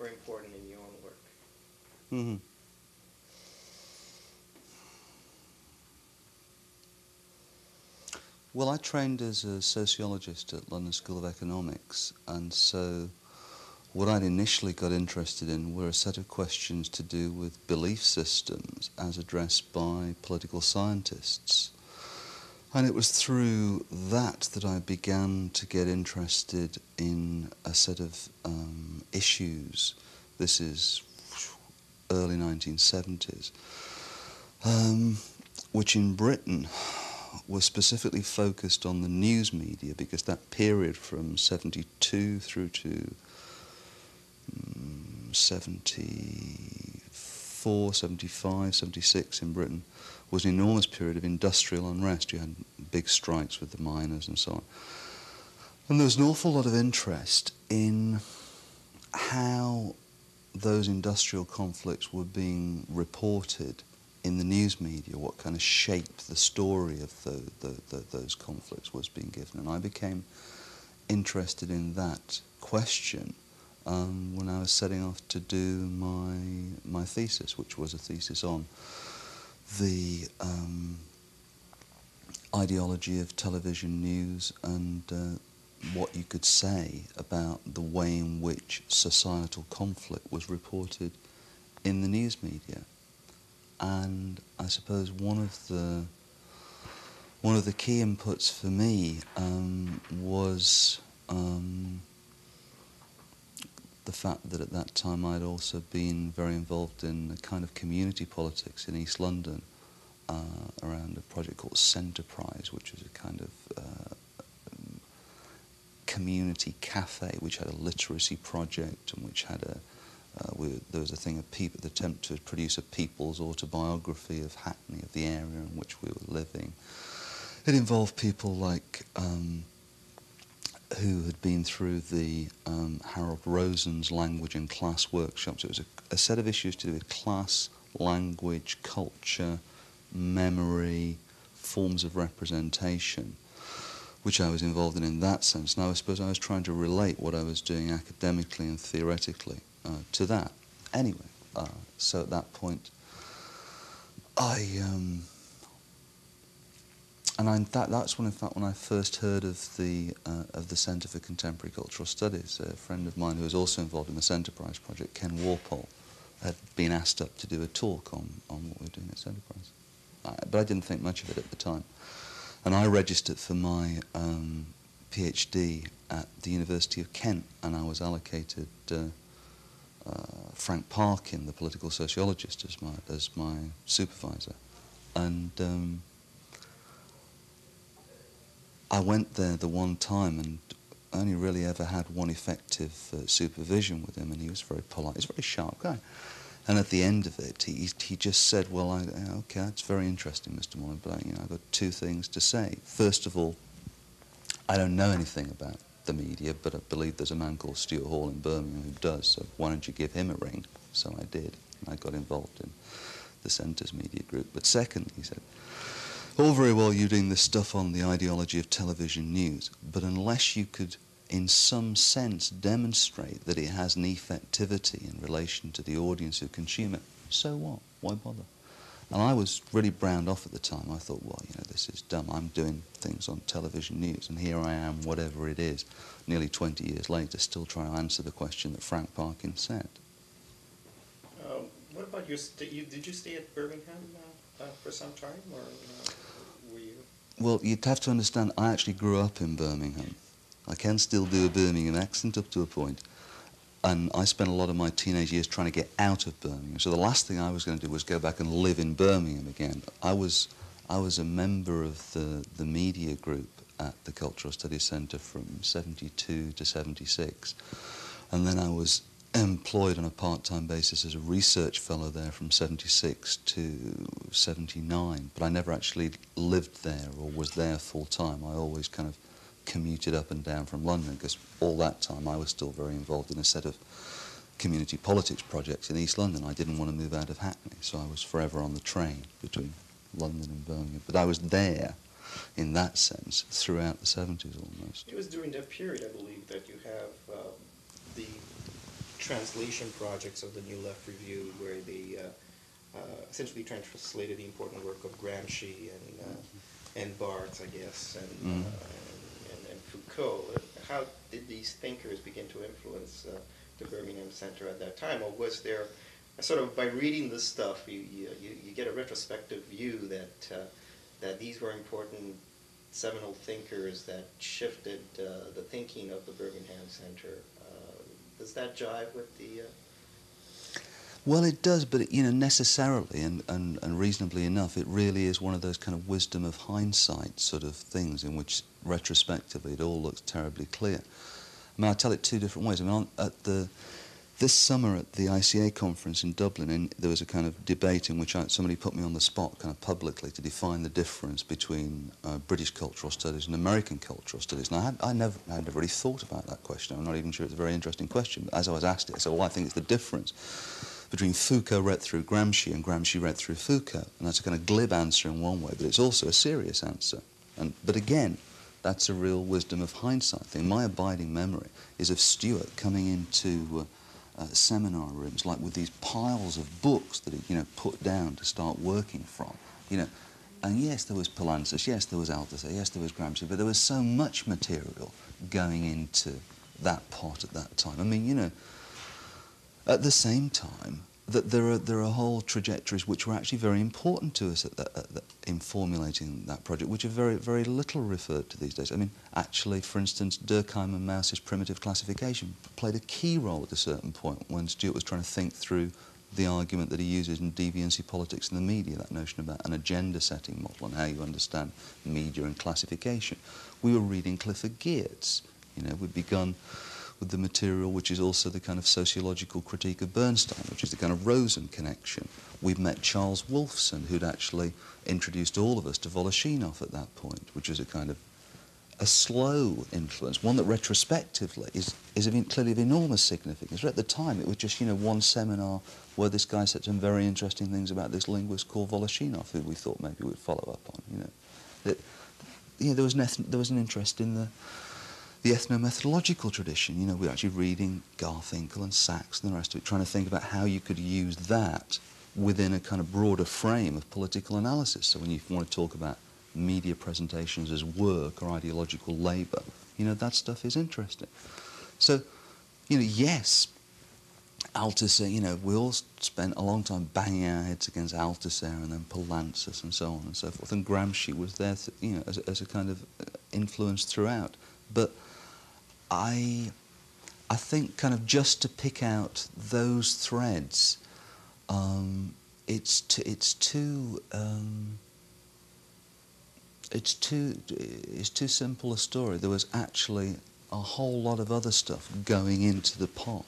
were important in your own work? Mm-hmm. Well, I trained as a sociologist at London School of Economics, and so what I'd initially got interested in were a set of questions to do with belief systems as addressed by political scientists. And it was through that I began to get interested in a set of issues. This is early 1970s, which in Britain was specifically focused on the news media, because that period from 72 through to 74, 75, 76 in Britain was an enormous period of industrial unrest. You had big strikes with the miners and so on. And there was an awful lot of interest in how those industrial conflicts were being reported in the news media, what kind of shape the story of those conflicts was being given. And I became interested in that question when I was setting off to do my thesis, which was a thesis on the ideology of television news and what you could say about the way in which societal conflict was reported in the news media. And I suppose one of the key inputs for me was the fact that at that time I'd also been very involved in a kind of community politics in East London around a project called Centerprise, which was a kind of community cafe which had a literacy project and which had there was a thing, the attempt to produce a people's autobiography of Hackney, of the area in which we were living. It involved people like who had been through the Harold Rosen's language and class workshops. It was a set of issues to do with class, language, culture, memory, forms of representation, which I was involved in that sense. And I suppose I was trying to relate what I was doing academically and theoretically to that. Anyway, so at that point, that's when, in fact, when I first heard of the Centre for Contemporary Cultural Studies. A friend of mine who was also involved in the Centerprise project, Ken Warpole, had been asked up to do a talk on what we were doing at Centerprise. But I didn't think much of it at the time. And I registered for my PhD at the University of Kent, and I was allocated Frank Parkin, the political sociologist, as my supervisor. And I went there the one time and only really ever had one effective supervision with him, and he was very polite. He's a very sharp guy. And at the end of it, he just said, well, okay, that's very interesting, Mr. Morley, but I've got two things to say. First of all, I don't know anything about the media, but I believe there's a man called Stuart Hall in Birmingham who does, so why don't you give him a ring? So I did, and I got involved in the Centre's media group. But second, he said, all very well you doing this stuff on the ideology of television news, but unless you could in some sense demonstrate that it has an effectivity in relation to the audience who consume it, so what? Why bother? And I was really browned off at the time. I thought, well, this is dumb. I'm doing things on television news, and here I am, whatever it is, nearly 20 years later, still trying to answer the question that Frank Parkin said. What about your did you stay at Birmingham for some time, or were you? Well, you'd have to understand, I actually grew up in Birmingham. I can still do a Birmingham accent up to a point. And I spent a lot of my teenage years trying to get out of Birmingham. So the last thing I was going to do was go back and live in Birmingham again. I was a member of the media group at the Cultural Studies Centre from 72 to 76. And then I was employed on a part-time basis as a research fellow there from 76 to 79. But I never actually lived there or was there full-time. I always kind of commuted up and down from London, because all that time I was still very involved in a set of community politics projects in East London. I didn't want to move out of Hackney, so I was forever on the train between London and Birmingham. But I was there, in that sense, throughout the 70s almost. It was during that period, I believe, that you have the translation projects of the New Left Review, where they essentially translated the important work of Gramsci and Barthes, I guess, and Foucault. How did these thinkers begin to influence the Birmingham Center at that time, or was there sort of, by reading this stuff, you get a retrospective view that these were important seminal thinkers that shifted the thinking of the Birmingham Center? Does that jive with the... Well, it does, but necessarily and reasonably enough, it really is one of those kind of wisdom of hindsight sort of things in which retrospectively it all looks terribly clear. I mean, I tell it two different ways. I mean, this summer at the ICA conference in Dublin, there was a kind of debate in which somebody put me on the spot kind of publicly to define the difference between British cultural studies and American cultural studies. And I never really thought about that question. I'm not even sure it's a very interesting question. But as I was asked it, I said, well, I think it's the difference between Foucault read through Gramsci and Gramsci read through Foucault. And that's a kind of glib answer in one way, but it's also a serious answer. But again, that's a real wisdom of hindsight thing. My abiding memory is of Stuart coming into seminar rooms, like with these piles of books that he, put down to start working from, And yes, there was Polantzis, yes, there was Althusser, yes, there was Gramsci, but there was so much material going into that pot at that time. I mean, at the same time, that there are whole trajectories which were actually very important to us in formulating that project, which are very, very little referred to these days. I mean, actually, for instance, Durkheim and Mauss's primitive classification played a key role at a certain point when Stuart was trying to think through the argument that he uses in Deviancy, Politics and the Media, that notion about an agenda-setting model and how you understand media and classification. We were reading Clifford Geertz. We'd begun with the material which is also the kind of sociological critique of Bernstein, which is the kind of Rosen connection. We'd met Charles Wolfson, who'd actually introduced all of us to Voloshinov at that point, which was a kind of a slow influence, one that retrospectively is clearly of enormous significance. But at the time, it was just, one seminar where this guy said some very interesting things about this linguist called Voloshinov, who we thought maybe we'd follow up on, There was an interest in the ethnomethodological tradition. We were actually reading Garfinkel and Sachs and the rest of it, trying to think about how you could use that within a kind of broader frame of political analysis. So when you want to talk about media presentations as work or ideological labour, that stuff is interesting. So, yes, Althusser, we all spent a long time banging our heads against Althusser and then Polantzis and so on and so forth. And Gramsci was there, as a kind of influence throughout. But I think kind of just to pick out those threads, it's too simple a story. There was actually a whole lot of other stuff going into the pot,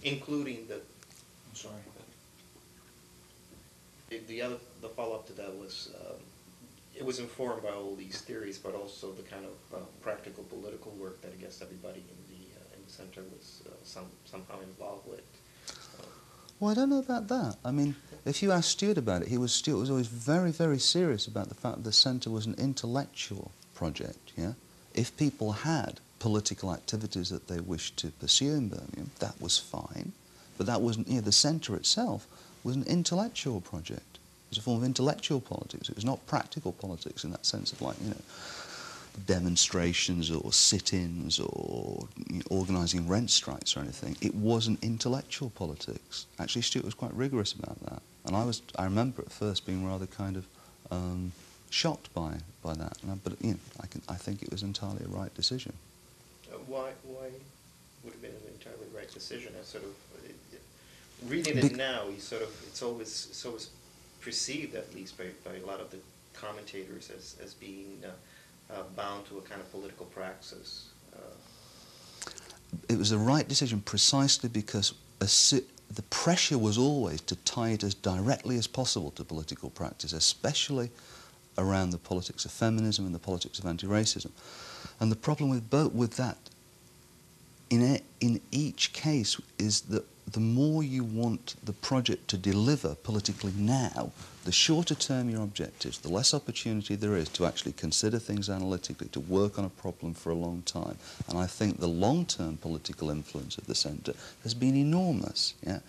Including the... I'm sorry. The follow-up to that was... it was informed by all these theories, but also the kind of practical political work that I guess everybody in the center was somehow involved with. Well, I don't know about that. I mean, if you ask Stuart about it, Stuart was always very, very serious about the fact that the centre was an intellectual project, yeah? If people had political activities that they wished to pursue in Birmingham, that was fine. But that wasn't, the centre itself was an intellectual project. It was a form of intellectual politics. It was not practical politics in that sense of demonstrations or sit-ins or organising rent strikes or anything. It wasn't intellectual politics. Actually, Stuart was quite rigorous about that. And I remember at first being rather kind of shocked by that. But I think it was entirely a right decision. Why would have been an entirely right decision? I sort of reading it now, it's always perceived, at least by a lot of the commentators, as being bound to a kind of political praxis. It was a right decision precisely because the pressure was always to tie it as directly as possible to political practice, especially around the politics of feminism and the politics of anti-racism. And the problem with that, in each case, is that the more you want the project to deliver politically now, the shorter term your objectives, the less opportunity there is to actually consider things analytically, to work on a problem for a long time. And I think the long-term political influence of the centre has been enormous. Yeah?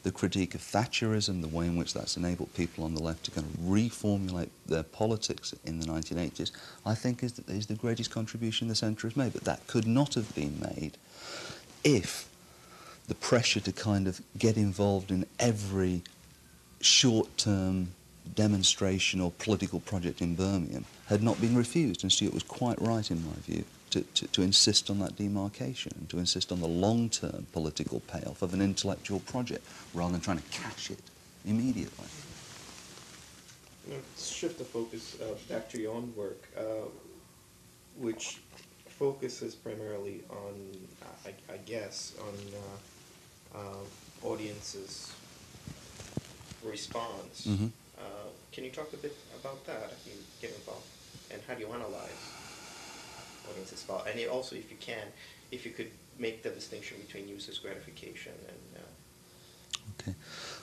The critique of Thatcherism, the way in which that's enabled people on the left to kind of reformulate their politics in the 1980s, I think is the greatest contribution the centre has made. But that could not have been made if the pressure to kind of get involved in every short-term demonstration or political project in Birmingham had not been refused. And Stuart was quite right, in my view, to insist on that demarcation and to insist on the long-term political payoff of an intellectual project rather than trying to cash it immediately. Let's shift the focus back to your own work, which focuses primarily on, I guess, on audiences' response. Mm-hmm. Can you talk a bit about that? How do you get involved, and how do you analyze audience response? And also, if you can, if you could make the distinction between users' gratification and... Okay.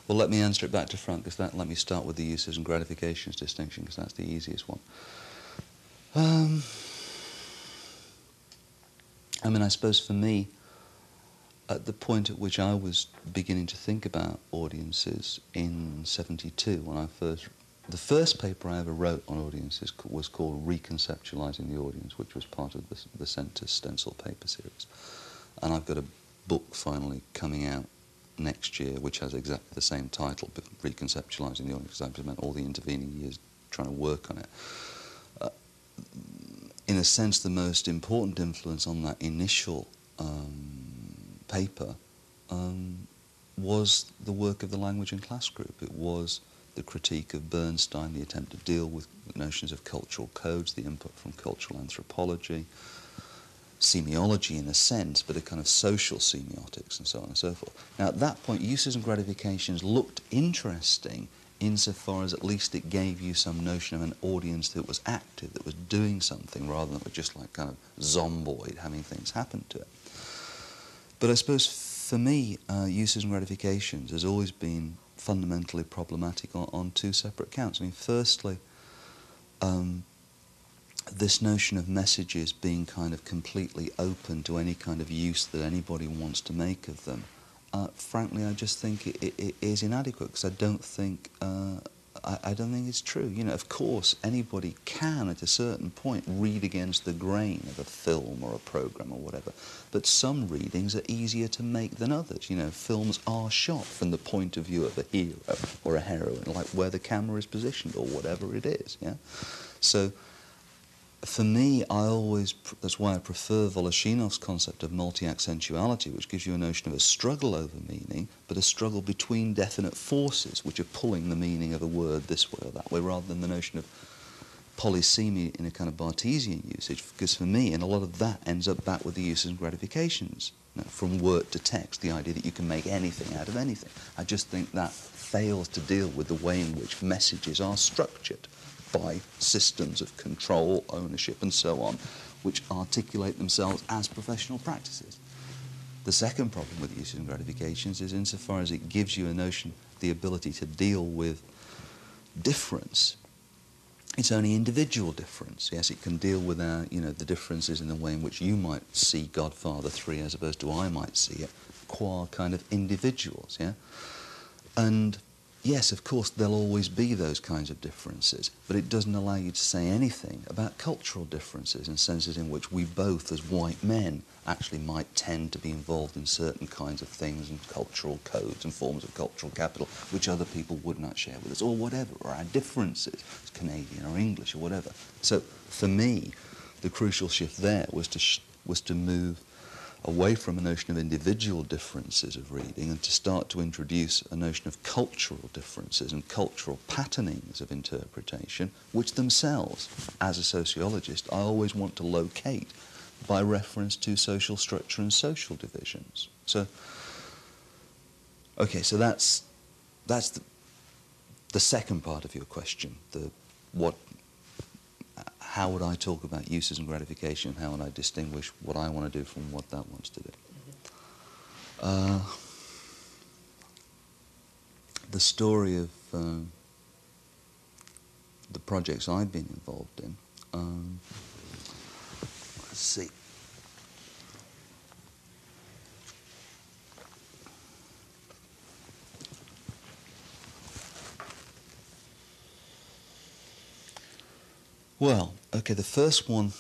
Well, let me answer it back to front, because let me start with the users and gratifications distinction, because that's the easiest one. I mean, I suppose for me, at the point at which I was beginning to think about audiences in '72, when the first paper I ever wrote on audiences was called Reconceptualizing the Audience, which was part of the Centre's stencil paper series. And I've got a book finally coming out next year, which has exactly the same title, but Reconceptualizing the Audience, because I've spent all the intervening years trying to work on it. In a sense, the most important influence on that initial paper was the work of the Language and Class Group. It was the critique of Bernstein, the attempt to deal with notions of cultural codes, the input from cultural anthropology, semiology in a sense, but a kind of social semiotics and so on and so forth. Now, at that point, uses and gratifications looked interesting insofar as at least it gave you some notion of an audience that was active, that was doing something, rather than it was just like kind of zomboid, having things happen to it. But I suppose for me, uses and gratifications has always been fundamentally problematic on two separate counts. I mean, firstly, this notion of messages being kind of completely open to any kind of use that anybody wants to make of them, frankly, I just think it is inadequate, because I don't think it's true. You know, of course, anybody can, at a certain point, read against the grain of a film or a program or whatever, but some readings are easier to make than others. You know, films are shot from the point of view of a hero or a heroine, like where the camera is positioned or whatever it is, yeah? So, for me, that's why I prefer Voloshinov's concept of multi-accentuality, which gives you a notion of a struggle over meaning, but a struggle between definite forces which are pulling the meaning of a word this way or that way, rather than the notion of polysemy in a kind of Barthesian usage, because for me, and a lot of that ends up back with the uses and gratifications. You know, from word to text, the idea that you can make anything out of anything. I just think that fails to deal with the way in which messages are structured by systems of control, ownership, and so on, which articulate themselves as professional practices. The second problem with uses and gratifications is insofar as it gives you a notion, the ability to deal with difference. It's only individual difference. Yes, it can deal with the differences in the way in which you might see Godfather 3 as opposed to I might see it, qua kind of individuals, yeah? And yes, of course, there'll always be those kinds of differences, but it doesn't allow you to say anything about cultural differences and senses in which we both, as white men, actually might tend to be involved in certain kinds of things and cultural codes and forms of cultural capital which other people would not share with us, or whatever, or our differences, as Canadian or English or whatever. So, for me, the crucial shift there was to move away from a notion of individual differences of reading and to start to introduce a notion of cultural differences and cultural patternings of interpretation, which themselves, as a sociologist, I always want to locate by reference to social structure and social divisions. So, okay, so that's the second part of your question, how would I talk about uses and gratification? How would I distinguish what I want to do from what that wants to do? the story of the projects I've been involved in. Let's see. Well, okay, the first one,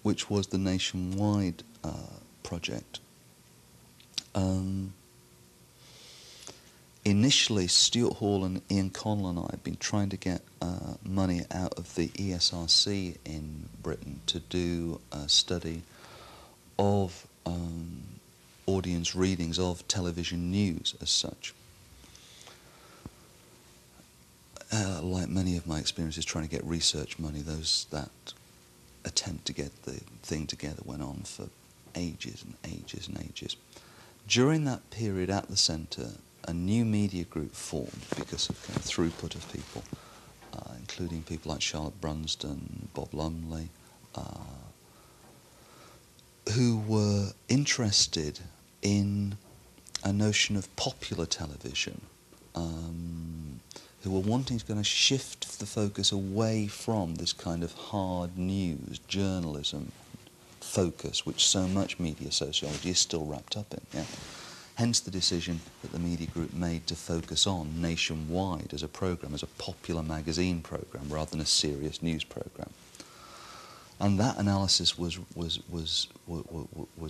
which was the nationwide project, initially Stuart Hall and Ian Connell and I had been trying to get money out of the ESRC in Britain to do a study of audience readings of television news as such. Like many of my experiences trying to get research money, that attempt to get the thing together went on for ages and ages and ages. During that period at the centre, a new media group formed because of kind of throughput of people, including people like Charlotte Brunsdon, Bob Lumley, who were interested in a notion of popular television, who were wanting to kind of shift the focus away from this kind of hard news, journalism focus, which so much media sociology is still wrapped up in. Yeah? Hence the decision that the media group made to focus on nationwide as a programme, as a popular magazine programme, rather than a serious news programme. And that analysis was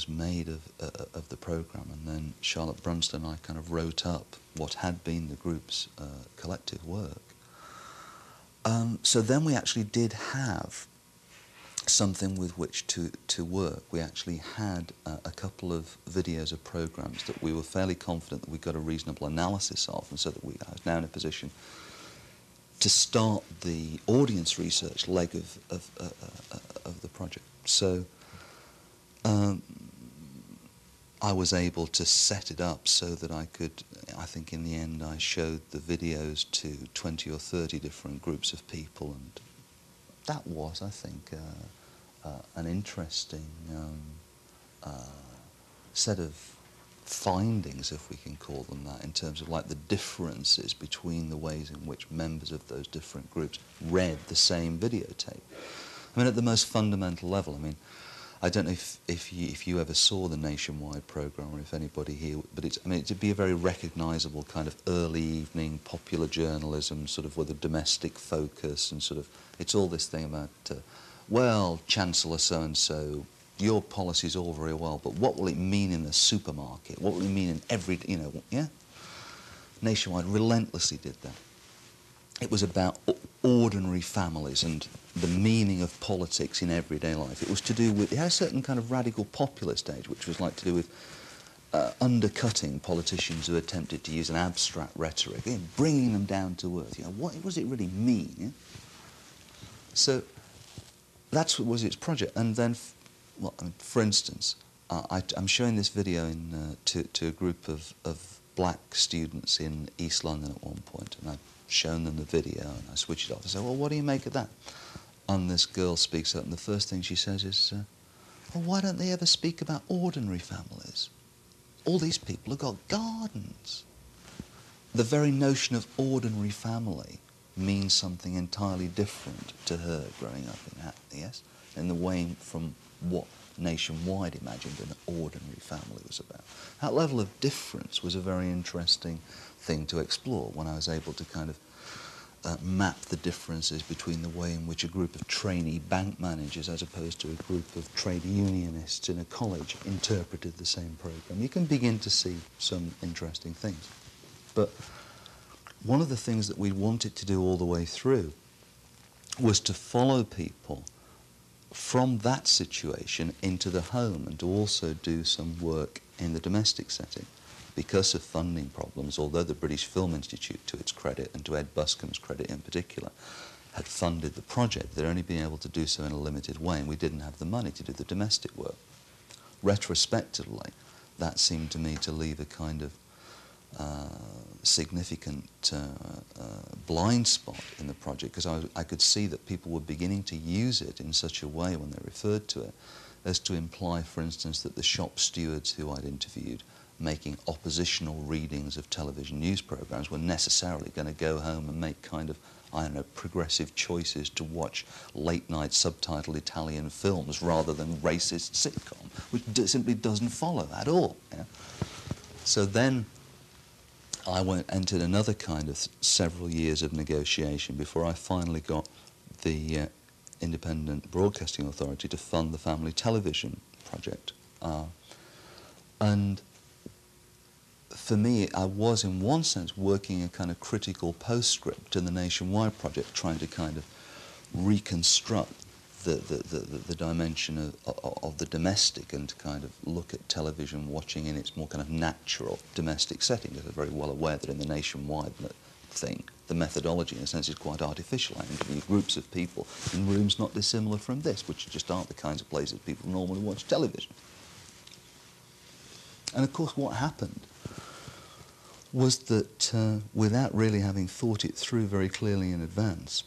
made of the programme, and then Charlotte Brunsdon and I kind of wrote up what had been the group's collective work. So then we actually did have something with which to work. We actually had a couple of videos of programmes that we were fairly confident that we got a reasonable analysis of, and so that I was now in a position to start the audience research leg of the project. So I was able to set it up so that I could, I think in the end I showed the videos to 20 or 30 different groups of people, and that was, I think, an interesting set of findings, if we can call them that, in terms of like the differences between the ways in which members of those different groups read the same videotape. I mean, at the most fundamental level, I mean, I don't know if you ever saw the nationwide programme, or if anybody here, but it'd be a very recognisable kind of early evening popular journalism, sort of with a domestic focus, and sort of, it's all this thing about, well, Chancellor so-and-so, your policy's all very well, but what will it mean in the supermarket? What will it mean in every, yeah? Nationwide relentlessly did that. It was about ordinary families and the meaning of politics in everyday life. It was to do with, it had a certain kind of radical populist edge, which was like to do with undercutting politicians who attempted to use an abstract rhetoric, bringing them down to earth. What does it really mean? Yeah? So that's what was its project. And then, well, I mean, for instance, I'm showing this video to a group of black students in East London at one point, and I've shown them the video, and I switch it off. I say, well, what do you make of that? And this girl speaks up, and the first thing she says is, well, why don't they ever speak about ordinary families? All these people have got gardens. The very notion of ordinary family means something entirely different to her growing up in Hackney, yes? In the way from what nationwide imagined an ordinary family was about. That level of difference was a very interesting thing to explore when I was able to kind of map the differences between the way in which a group of trainee bank managers as opposed to a group of trade unionists in a college interpreted the same programme. You can begin to see some interesting things. But one of the things that we wanted to do all the way through was to follow people from that situation into the home, and to also do some work in the domestic setting. Because of funding problems, although the British Film Institute, to its credit, and to Ed Buscombe's credit in particular, had funded the project, they'd only been able to do so in a limited way, and we didn't have the money to do the domestic work. Retrospectively, that seemed to me to leave a kind of significant blind spot in the project, because I could see that people were beginning to use it in such a way when they referred to it as to imply, for instance, that the shop stewards who I'd interviewed making oppositional readings of television news programs were necessarily going to go home and make kind of, I don't know, progressive choices to watch late-night subtitled Italian films rather than racist sitcom, which simply doesn't follow at all. Yeah? So then I entered another kind of several years of negotiation before I finally got the Independent Broadcasting Authority to fund the family television project. And for me, I was in one sense working a kind of critical postscript in the Nationwide project, trying to kind of reconstruct the dimension of the domestic and to kind of look at television watching in its more kind of natural domestic setting, because I'm very well aware that in the Nationwide thing, the methodology in a sense is quite artificial. I interview groups of people in rooms not dissimilar from this, which just aren't the kinds of places people normally watch television. And of course what happened was that without really having thought it through very clearly in advance,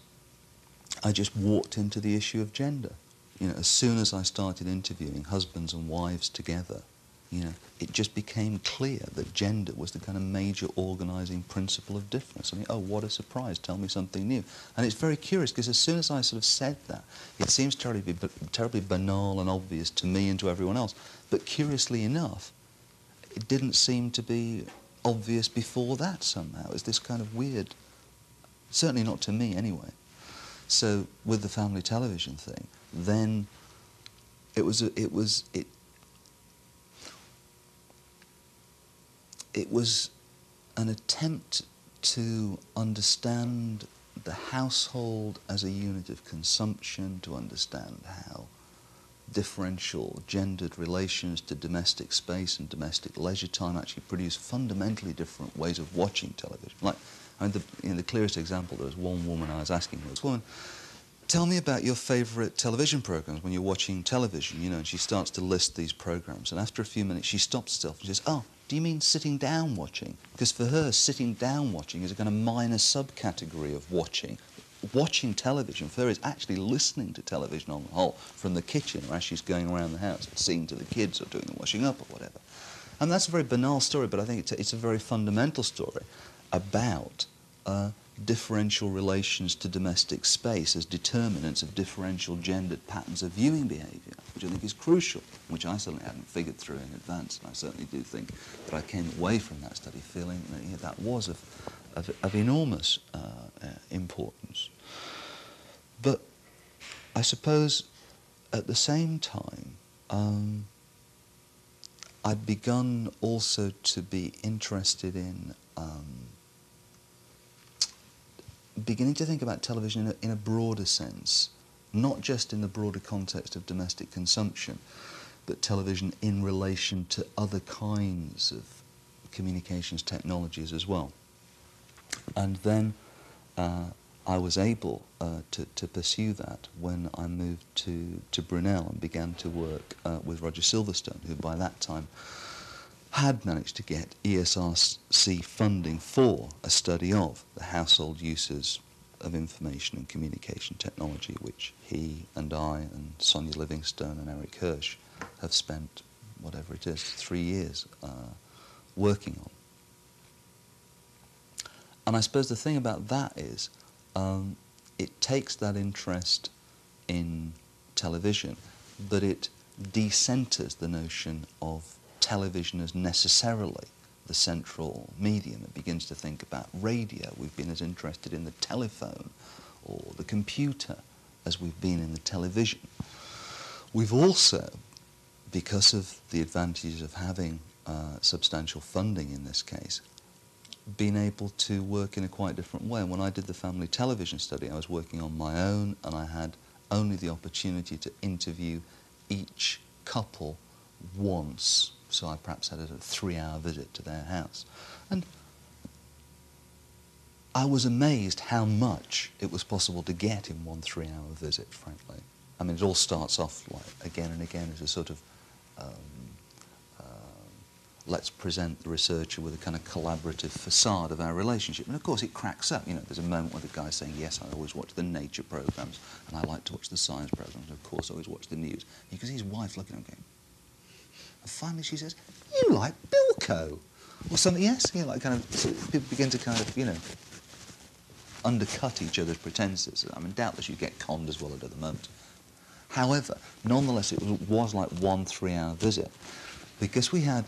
I just walked into the issue of gender. You know, as soon as I started interviewing husbands and wives together, you know, it just became clear that gender was the kind of major organising principle of difference. I mean, oh, what a surprise, tell me something new. And it's very curious, because as soon as I sort of said that, it seems terribly banal and obvious to me and to everyone else. But curiously enough, it didn't seem to be obvious before that somehow. It's this kind of weird, certainly not to me anyway. So with the family television thing, then it was an attempt to understand the household as a unit of consumption, to understand how differential gendered relations to domestic space and domestic leisure time actually produce fundamentally different ways of watching television. Like, I mean, the clearest example, there was one woman I was asking her, woman, tell me about your favourite television programmes when you're watching television, you know, and she starts to list these programmes, and after a few minutes she stops herself and says, oh, do you mean sitting down watching? Because for her, sitting down watching is a kind of minor subcategory of watching. Watching television for her is actually listening to television on the whole, from the kitchen or as she's going around the house, seeing to the kids or doing the washing up or whatever. And that's a very banal story, but I think it's a very fundamental story about differential relations to domestic space as determinants of differential gendered patterns of viewing behaviour, which I think is crucial, which I certainly hadn't figured through in advance. And I certainly do think that I came away from that study feeling that that was of enormous importance. But I suppose at the same time, I'd begun also to be interested in beginning to think about television in a broader sense, not just in the broader context of domestic consumption, but television in relation to other kinds of communications technologies as well. And then I was able to pursue that when I moved to Brunel and began to work with Roger Silverstone, who by that time had managed to get ESRC funding for a study of the household uses of information and communication technology, which he and I and Sonia Livingstone and Eric Hirsch have spent, whatever it is, 3 years working on. And I suppose the thing about that is it takes that interest in television, but it decenters the notion of television as necessarily the central medium. It begins to think about radio. We've been as interested in the telephone or the computer as we've been in the television. We've also, because of the advantages of having substantial funding in this case, been able to work in a quite different way. And when I did the family television study, I was working on my own, and I had only the opportunity to interview each couple once. So I perhaps had a 3-hour visit to their house. And I was amazed how much it was possible to get in one 3-hour visit, frankly. I mean, it all starts off like again and again as a sort of let's present the researcher with a kind of collaborative facade of our relationship. And of course it cracks up. You know, there's a moment where the guy's saying, yes, I always watch the nature programmes, and I like to watch the science programmes, and of course I always watch the news. You can see his wife looking at him going, And finally she says, "You like Bilko?" Or something, yes, like kind of, so people begin to kind of, undercut each other's pretenses. I mean, doubtless you get conned as well at the moment. However, nonetheless, it was like 1 3-hour visit, because we had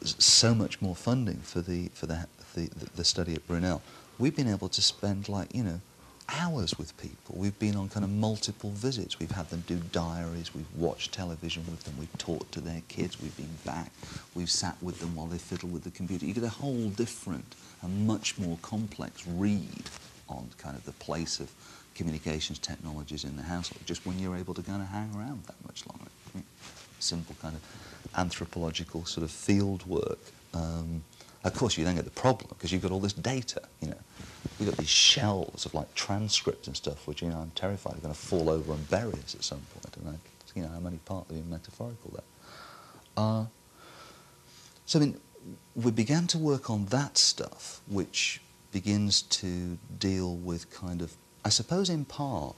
so much more funding for the study at Brunel. We've been able to spend hours with people. We've been on kind of multiple visits. We've had them do diaries. We've watched television with them. We've talked to their kids. We've been back. We've sat with them while they fiddle with the computer. You get a whole different and much more complex read on kind of the place of communications technologies in the household, just when you're able to kind of hang around that much longer. Simple kind of anthropological sort of field work. Of course, you then get the problem, because you've got all this data, You've got these shelves of transcripts and stuff, which, I'm terrified are going to fall over and bury us at some point, and I'm only partly being metaphorical there. So, I mean, we began to work on that stuff, which begins to deal with kind of, I suppose in part,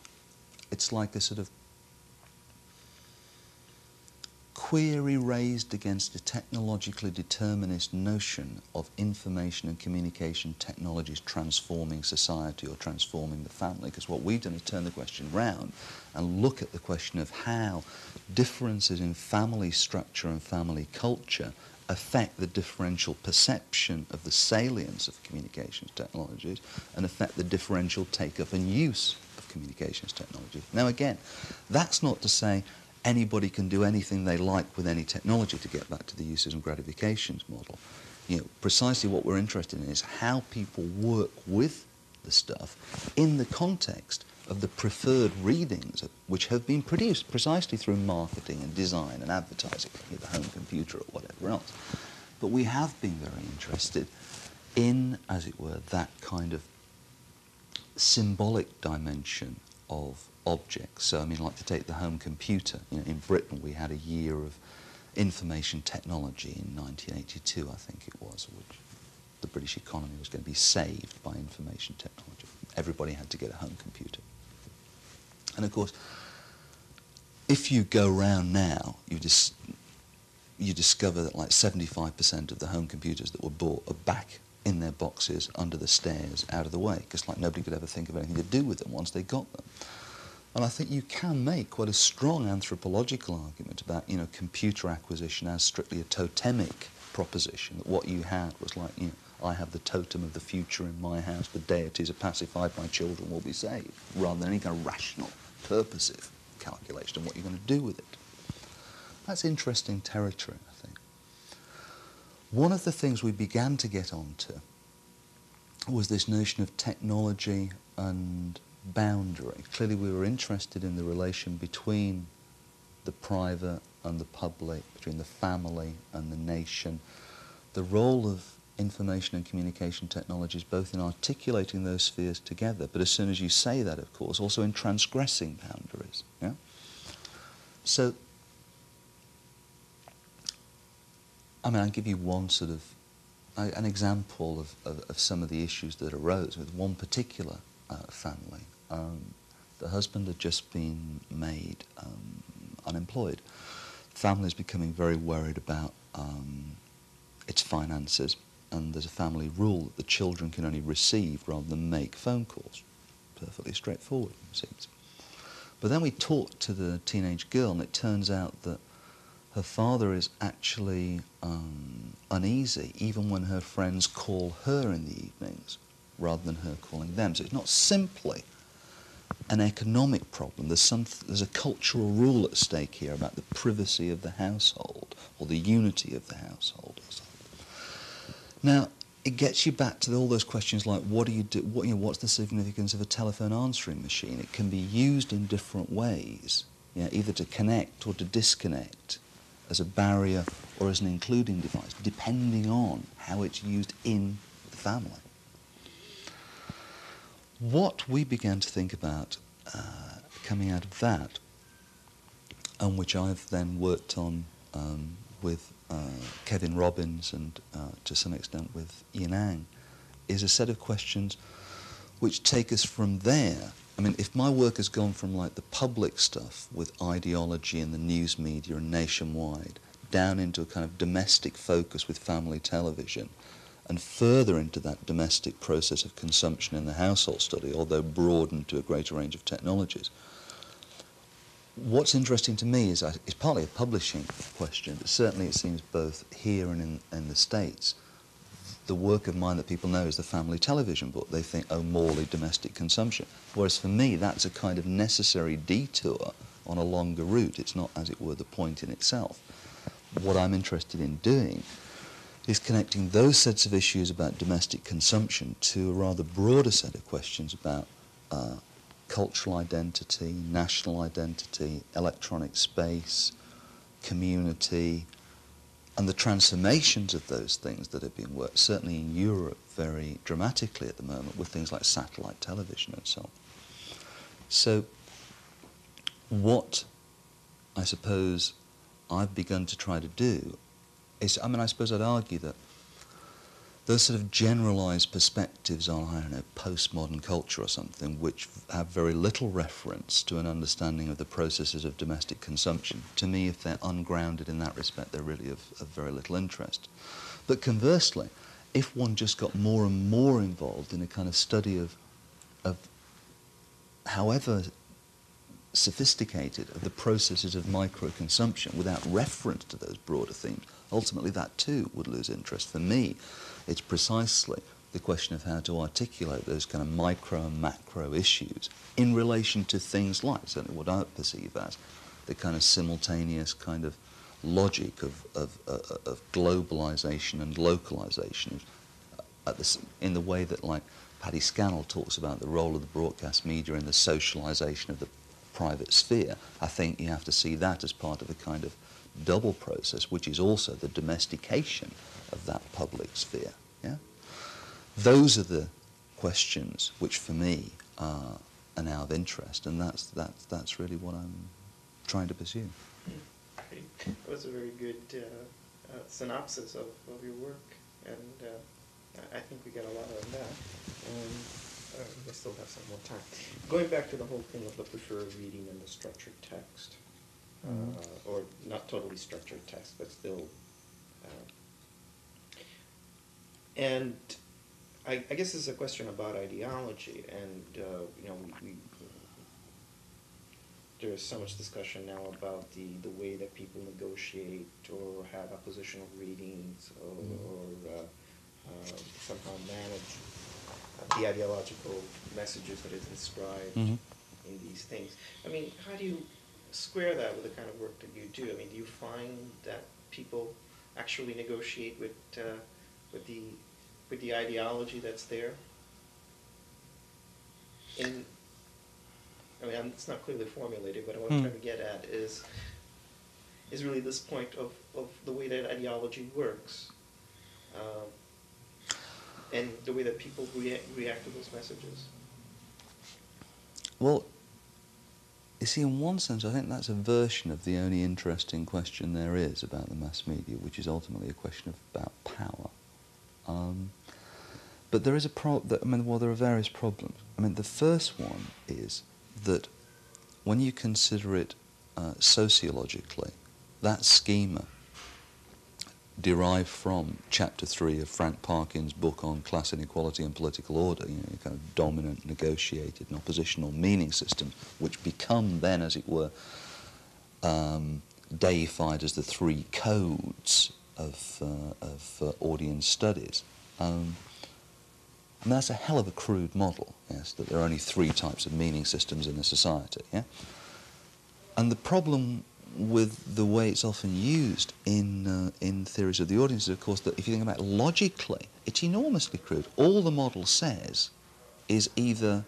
it's like a sort of query raised against a technologically determinist notion of information and communication technologies transforming society or transforming the family. Because what we've done is turn the question round and look at the question of how differences in family structure and family culture affect the differential perception of the salience of communications technologies and affect the differential take-up and use of communications technology. Now again, that's not to say anybody can do anything they like with any technology, to get back to the uses and gratifications model. Precisely what we're interested in is how people work with the stuff in the context of the preferred readings which have been produced precisely through marketing and design and advertising, the home computer or whatever else. But we have been very interested in, as it were, that kind of symbolic dimension of objects. So, I mean, like to take the home computer. In Britain we had a year of information technology in 1982, I think it was, which the British economy was going to be saved by information technology. Everybody had to get a home computer. And of course, if you go round now, you discover that like 75% of the home computers that were bought are back in their boxes under the stairs, out of the way, because like nobody could ever think of anything to do with them once they got them. And I think you can make quite a strong anthropological argument about, computer acquisition as strictly a totemic proposition, that what you had was like, I have the totem of the future in my house, the deities are pacified, my children will be saved, rather than any kind of rational, purposive calculation of what you're going to do with it. That's interesting territory, I think. One of the things we began to get onto was this notion of technology and boundary. Clearly we were interested in the relation between the private and the public, between the family and the nation, the role of information and communication technologies both in articulating those spheres together, but as soon as you say that, of course, also in transgressing boundaries. Yeah? So, I mean, I'll give you one sort of, an example of some of the issues that arose with one particular family. The husband had just been made unemployed. The family is becoming very worried about its finances, and there's a family rule that the children can only receive rather than make phone calls. Perfectly straightforward, it seems. But then we talked to the teenage girl, and it turns out that her father is actually uneasy even when her friends call her in the evenings rather than her calling them. So it's not simply an economic problem. There's a cultural rule at stake here about the privacy of the household or the unity of the household or something. Now, it gets you back to all those questions like, what do you do? What's the significance of a telephone answering machine? It can be used in different ways, either to connect or to disconnect, as a barrier or as an including device, depending on how it's used in the family. What we began to think about coming out of that, and which I've then worked on with Kevin Robbins and to some extent with Ian Ang, is a set of questions which take us from there. I mean, if my work has gone from like the public stuff with ideology and the news media and nationwide down into a kind of domestic focus with family television, and further into that domestic process of consumption in the household study, although broadened to a greater range of technologies. What's interesting to me is partly a publishing question, but certainly it seems both here and in the States, the work of mine that people know is the family television book. They think, oh, Morley, domestic consumption. Whereas for me, that's a kind of necessary detour on a longer route. It's not, as it were, the point in itself. What I'm interested in doing is connecting those sets of issues about domestic consumption to a rather broader set of questions about cultural identity, national identity, electronic space, community, and the transformations of those things that have been worked, certainly in Europe, very dramatically at the moment with things like satellite television and so on. So what I suppose I've begun to try to do is, I suppose I'd argue that those sort of generalised perspectives on, I don't know, postmodern culture or something, which have very little reference to an understanding of the processes of domestic consumption, to me, if they're ungrounded in that respect, they're really of very little interest. But conversely, if one just got more and more involved in a kind of study of however sophisticated, of the processes of micro-consumption without reference to those broader themes, ultimately that too would lose interest. For me, it's precisely the question of how to articulate those kind of micro and macro issues in relation to things like, certainly what I perceive as, the kind of simultaneous kind of logic of globalization and localization, in the way that, like, Paddy Scannell talks about the role of the broadcast media in the socialization of the private sphere. I think you have to see that as part of a kind of double process, which is also the domestication of that public sphere. Yeah? Those are the questions which, for me, are now of interest, and that's really what I'm trying to pursue. That was a very good synopsis of your work, and I think we get a lot of that. We still have some more time. Going back to the whole thing of the preferred reading and the structured text, or not totally structured text, but still. And I guess this is a question about ideology, and there is so much discussion now about the way that people negotiate or have oppositional readings or somehow manage the ideological messages that is inscribed in these things. I mean, how do you square that with the kind of work that you do? I mean, do you find that people actually negotiate with the ideology that's there? It's not clearly formulated, but what I'm trying to get at is really this point of the way that ideology works, and the way that people react to those messages. Well, you see, in one sense, I think that's a version of the only interesting question there is about the mass media, which is ultimately a question about power. But there is there are various problems. I mean, the first one is that when you consider it sociologically, that schema derived from Chapter 3 of Frank Parkin's book on class inequality and political order, kind of dominant, negotiated, and oppositional meaning systems, which become then, as it were, deified as the three codes of audience studies. That's a hell of a crude model, yes, that there are only three types of meaning systems in a society, yeah? And the problem with the way it's often used in theories of the audience is, of course, that if you think about it logically, it's enormously crude. All the model says is either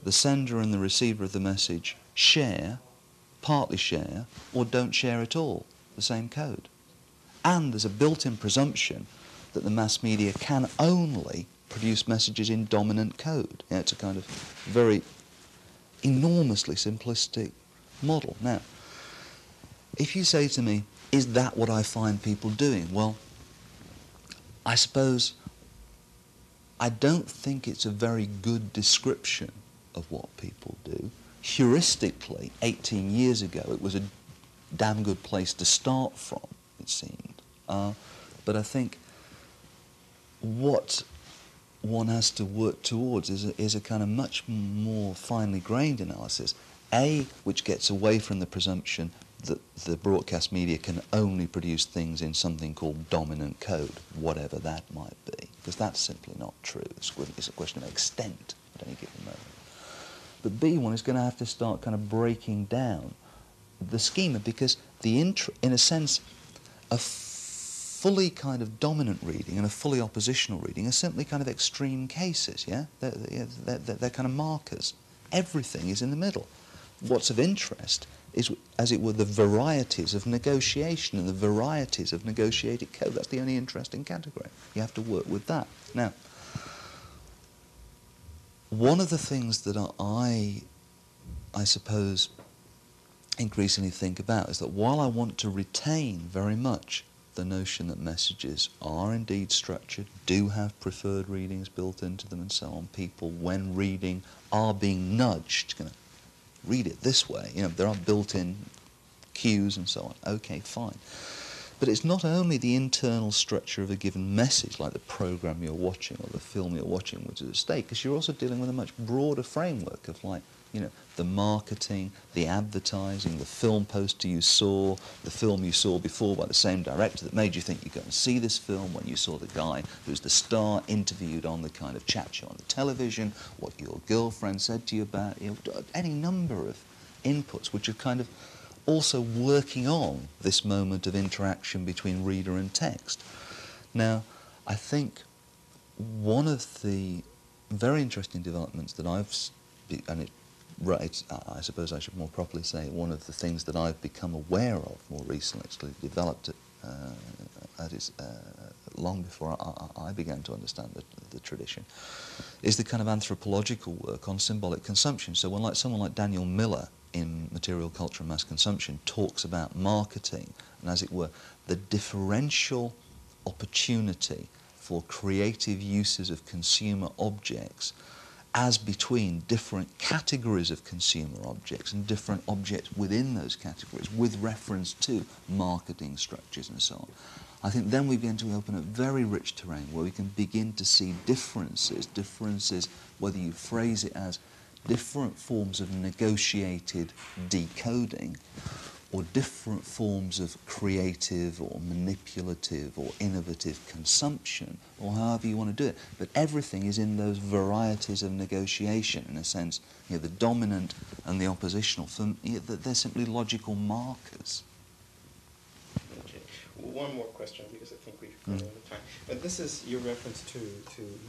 the sender and the receiver of the message share, partly share, or don't share at all, the same code. And there's a built-in presumption that the mass media can only produce messages in dominant code. Yeah, it's a kind of very enormously simplistic model. Now, if you say to me, is that what I find people doing? Well, I suppose I don't think it's a very good description of what people do. Heuristically, 18 years ago, it was a damn good place to start from, it seemed. But I think what one has to work towards is a kind of much more finely grained analysis, which gets away from the presumption that the broadcast media can only produce things in something called dominant code, whatever that might be, because that's simply not true. It's a question of extent at any given moment. But B, one is going to have to start kind of breaking down the schema, because in a sense, a fully kind of dominant reading and a fully oppositional reading are simply kind of extreme cases, yeah? They're kind of markers. Everything is in the middle. What's of interest is, as it were, the varieties of negotiation and the varieties of negotiated code. That's the only interesting category. You have to work with that. Now, one of the things that I suppose, increasingly think about is that while I want to retain very much the notion that messages are indeed structured, do have preferred readings built into them and so on, people, when reading, are being nudged, kind of, read it this way. You know, there are built-in cues and so on. Okay, fine. But it's not only the internal structure of a given message, like the program you're watching or the film you're watching, which is at stake, because you're also dealing with a much broader framework of, like, you know, the marketing, the advertising, the film poster you saw, the film you saw before by the same director that made you think you're going to see this film, when you saw the guy who's the star interviewed on the kind of chat show on the television, what your girlfriend said to you about, you know, any number of inputs which are kind of also working on this moment of interaction between reader and text. Now, I think one of the very interesting developments that I suppose I should more properly say one of the things that I've become aware of more recently, actually developed long before I began to understand the tradition, is the kind of anthropological work on symbolic consumption. So when someone like Daniel Miller in Material Culture and Mass Consumption talks about marketing and, as it were, the differential opportunity for creative uses of consumer objects as between different categories of consumer objects and different objects within those categories with reference to marketing structures and so on, I think then we begin to open up very rich terrain where we can begin to see differences, whether you phrase it as different forms of negotiated decoding or different forms of creative or manipulative or innovative consumption, or however you want to do it. But everything is in those varieties of negotiation, in a sense. You know, the dominant and the oppositional, they're simply logical markers. Okay. One more question, because I think we've run out of time. But this is your reference to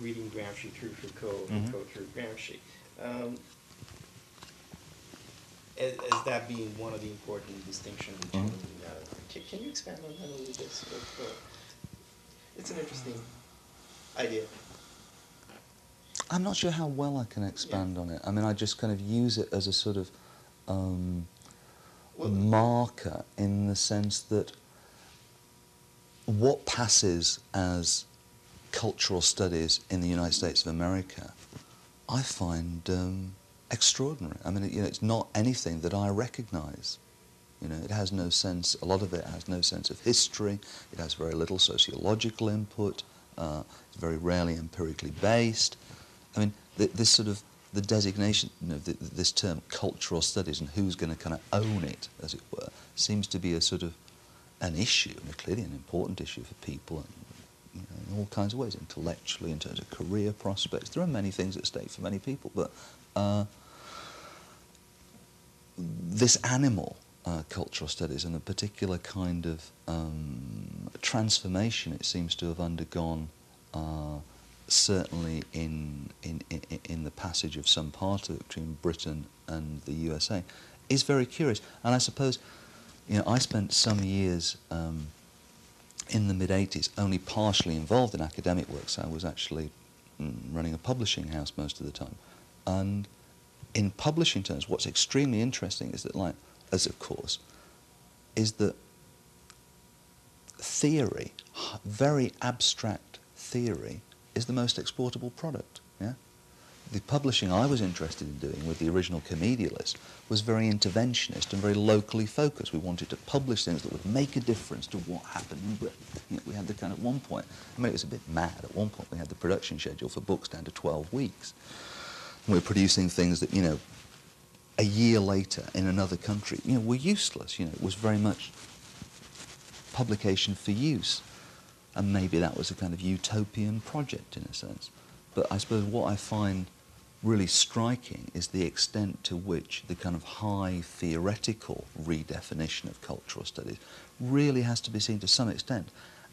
reading Gramsci through Foucault, Foucault through Gramsci. As that being one of the important distinctions between, can you expand on that a little bit? Sort of, it's an interesting idea. I'm not sure how well I can expand on it. I mean, I just kind of use it as a sort of marker, in the sense that what passes as cultural studies in the United States of America, I find extraordinary. I mean, it's not anything that I recognise. It has no sense, a lot of it has no sense of history, it has very little sociological input, it's very rarely empirically based. I mean, this sort of, the designation, this term cultural studies and who's going to kind of own it, as it were, seems to be a sort of an issue, clearly an important issue for people, and in all kinds of ways, intellectually, in terms of career prospects. There are many things at stake for many people, but this animal cultural studies and a particular kind of transformation it seems to have undergone, certainly in the passage of some part of it between Britain and the USA, is very curious. And I suppose, I spent some years in the mid-80s only partially involved in academic work, so I was actually running a publishing house most of the time. And in publishing terms, what's extremely interesting is that, is that theory, very abstract theory, is the most exportable product. Yeah, the publishing I was interested in doing with the original Comedialist was very interventionist and very locally focused. We wanted to publish things that would make a difference to what happened in Britain. You know, we had the kind of, at one point, I mean, it was a bit mad. At one point, we had the production schedule for books down to 12 weeks. And we were producing things that, you know, a year later in another country, you know, were useless. You know, it was very much publication for use. And maybe that was a kind of utopian project in a sense. But I suppose what I find really striking is the extent to which the kind of high theoretical redefinition of cultural studies really has to be seen to some extent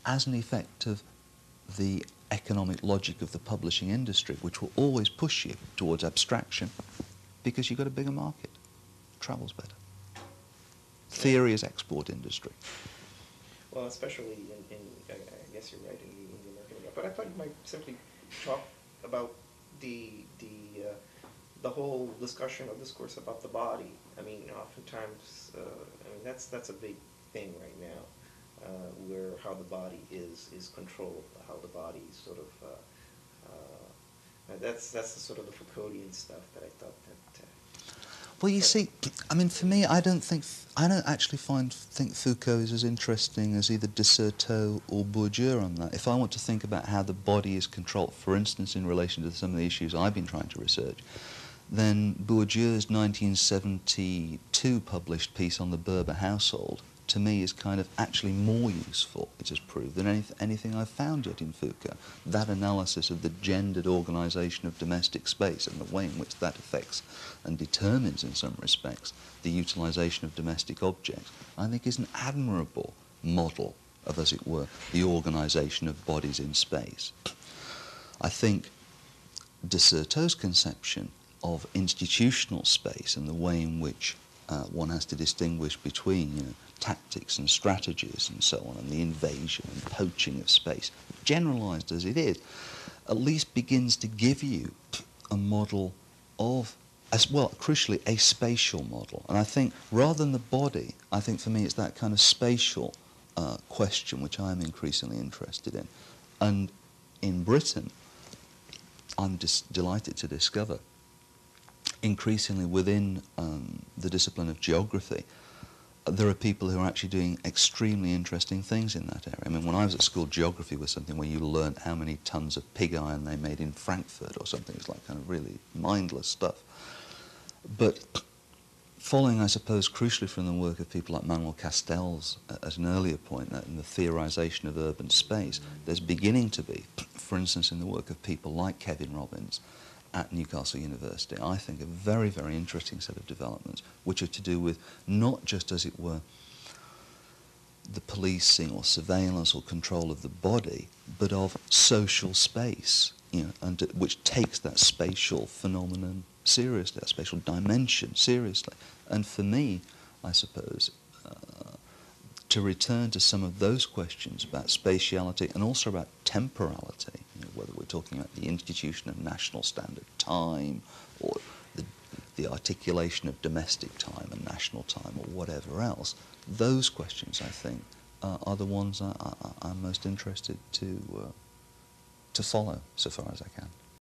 as an effect of the economic logic of the publishing industry, which will always push you towards abstraction because you've got a bigger market. Travels better. Theory is export industry. Well, especially in I guess you're right, in the American Union. But I thought you might simply talk about the whole discussion or discourse about the body. I mean, oftentimes, I mean, that's a big thing right now, where how the body is controlled, how the body sort of, that's the sort of the Foucauldian stuff that I thought that. Well, you see, I mean, for me, I don't actually think Foucault is as interesting as either de Certeau or Bourdieu on that. If I want to think about how the body is controlled, for instance, in relation to some of the issues I've been trying to research, then Bourdieu's 1972 published piece on the Berber household, to me, is kind of actually more useful, it has proved, than anything I've found yet in Foucault. That analysis of the gendered organisation of domestic space and the way in which that affects and determines, in some respects, the utilisation of domestic objects, I think is an admirable model of, as it were, the organisation of bodies in space. I think de Certeau's conception of institutional space and the way in which one has to distinguish between, you know, tactics and strategies and so on, and the invasion and poaching of space, generalised as it is, at least begins to give you a model of, as well, crucially, a spatial model. And I think, rather than the body, I think for me it's that kind of spatial question which I am increasingly interested in. And in Britain, I'm just delighted to discover, increasingly within the discipline of geography, there are people who are actually doing extremely interesting things in that area. I mean, when I was at school, geography was something where you learnt how many tons of pig iron they made in Frankfurt or something. It's like kind of really mindless stuff. But following, I suppose, crucially from the work of people like Manuel Castells at an earlier point, in the theorisation of urban space, there's beginning to be, for instance, in the work of people like Kevin Robbins at Newcastle University, I think a very, very interesting set of developments which are to do with not just, as it were, the policing or surveillance or control of the body, but of social space, you know, and which takes that spatial phenomenon seriously, that spatial dimension seriously. And for me, I suppose, to return to some of those questions about spatiality and also about temporality, you know, whether we're talking about the institution of national standard time or the articulation of domestic time and national time or whatever else, those questions, I think, are the ones I'm most interested to follow so far as I can.